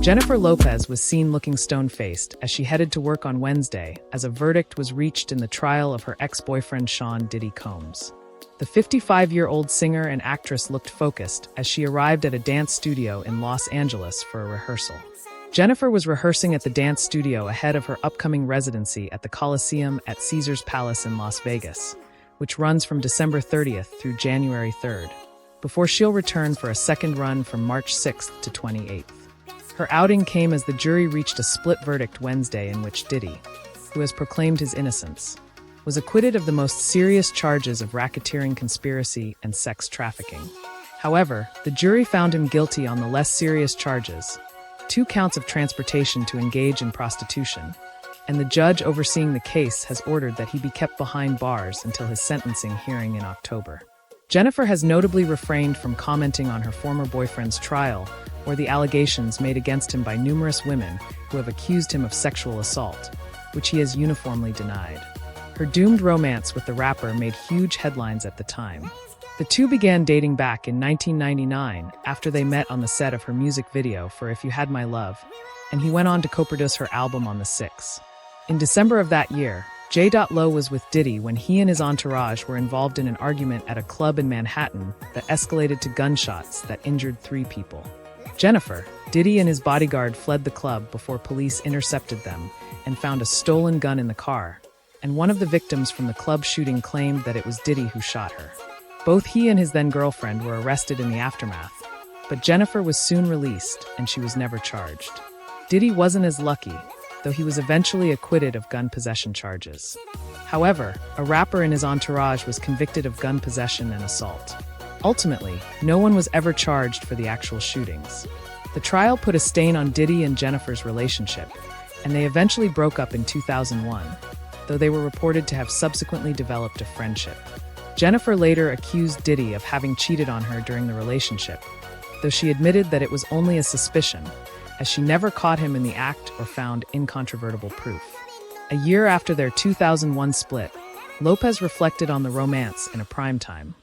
Jennifer Lopez was seen looking stone-faced as she headed to work on Wednesday as a verdict was reached in the trial of her ex-boyfriend Sean Diddy Combs. The 55-year-old singer and actress looked focused as she arrived at a dance studio in Los Angeles for a rehearsal. Jennifer was rehearsing at the dance studio ahead of her upcoming residency at the Coliseum at Caesar's Palace in Las Vegas, which runs from December 30th through January 3rd, before she'll return for a second run from March 6th to 28th. Her outing came as the jury reached a split verdict Wednesday in which Diddy, who has proclaimed his innocence, was acquitted of the most serious charges of racketeering conspiracy and sex trafficking. However, the jury found him guilty on the less serious charges, 2 counts of transportation to engage in prostitution, and the judge overseeing the case has ordered that he be kept behind bars until his sentencing hearing in October. Jennifer has notably refrained from commenting on her former boyfriend's trial or the allegations made against him by numerous women who have accused him of sexual assault, which he has uniformly denied. Her doomed romance with the rapper made huge headlines at the time. The two began dating back in 1999 after they met on the set of her music video for If You Had My Love, and he went on to co-produce her album on the 6. In December of that year, J.Lo was with Diddy when he and his entourage were involved in an argument at a club in Manhattan that escalated to gunshots that injured 3 people. Jennifer, Diddy and his bodyguard fled the club before police intercepted them and found a stolen gun in the car, and one of the victims from the club shooting claimed that it was Diddy who shot her. Both he and his then-girlfriend were arrested in the aftermath, but Jennifer was soon released and she was never charged. Diddy wasn't as lucky, though he was eventually acquitted of gun possession charges. However, a rapper in his entourage was convicted of gun possession and assault. Ultimately, no one was ever charged for the actual shootings. The trial put a stain on Diddy and Jennifer's relationship, and they eventually broke up in 2001, though they were reported to have subsequently developed a friendship. Jennifer later accused Diddy of having cheated on her during the relationship, though she admitted that it was only a suspicion, as she never caught him in the act or found incontrovertible proof. A year after their 2001 split, Lopez reflected on the romance in a primetime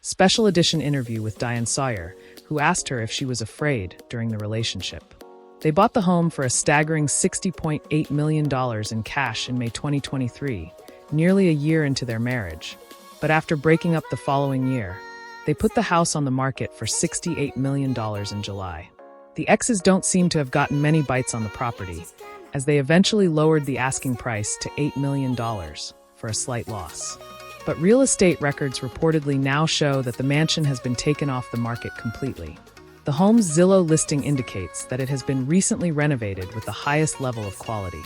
special edition interview with Diane Sawyer, who asked her if she was afraid during the relationship. They bought the home for a staggering $60.8 million in cash in May 2023, nearly a year into their marriage. But after breaking up the following year, they put the house on the market for $68 million in July. The exes don't seem to have gotten many bites on the property, as they eventually lowered the asking price to $8 million for a slight loss. But real estate records reportedly now show that the mansion has been taken off the market completely. The home's Zillow listing indicates that it has been recently renovated with the highest level of quality.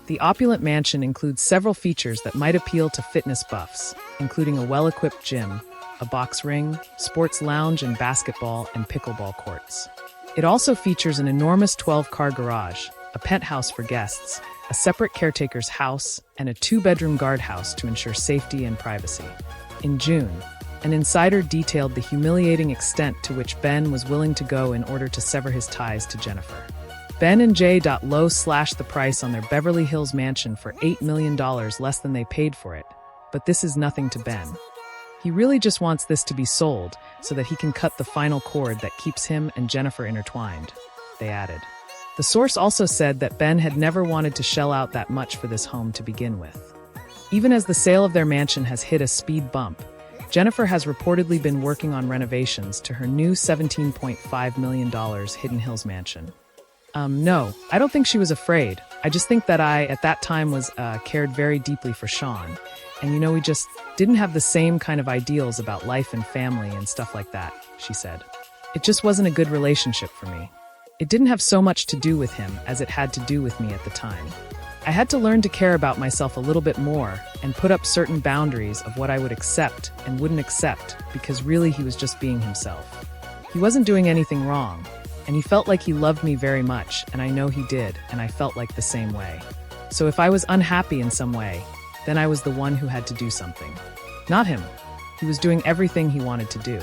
The opulent mansion includes several features that might appeal to fitness buffs, including a well-equipped gym, a box ring, sports lounge, and basketball and pickleball courts. It also features an enormous 12-car garage, a penthouse for guests, a separate caretaker's house, and a 2-bedroom guardhouse to ensure safety and privacy. In June, an insider detailed the humiliating extent to which Ben was willing to go in order to sever his ties to Jennifer. Ben and J.Lo slashed the price on their Beverly Hills mansion for $8 million less than they paid for it, but this is nothing to Ben. He really just wants this to be sold so that he can cut the final cord that keeps him and Jennifer intertwined, they added. The source also said that Ben had never wanted to shell out that much for this home to begin with. Even as the sale of their mansion has hit a speed bump, Jennifer has reportedly been working on renovations to her new $17.5 million Hidden Hills mansion. No, I don't think she was afraid. I just think that I, at that time, cared very deeply for Sean. And we just didn't have the same kind of ideals about life and family and stuff like that, she said. It just wasn't a good relationship for me. It didn't have so much to do with him as it had to do with me at the time. I had to learn to care about myself a little bit more and put up certain boundaries of what I would accept and wouldn't accept because really he was just being himself. He wasn't doing anything wrong. And he felt like he loved me very much, and I know he did, and I felt like the same way. So if I was unhappy in some way, then I was the one who had to do something. Not him. He was doing everything he wanted to do.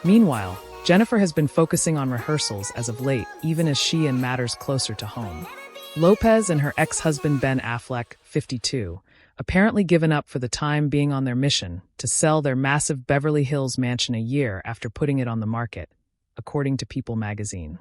Meanwhile, Jennifer has been focusing on rehearsals as of late, even as she and matters closer to home. Lopez and her ex-husband Ben Affleck, 52, apparently given up for the time being on their mission to sell their massive Beverly Hills mansion a year after putting it on the market, according to People magazine.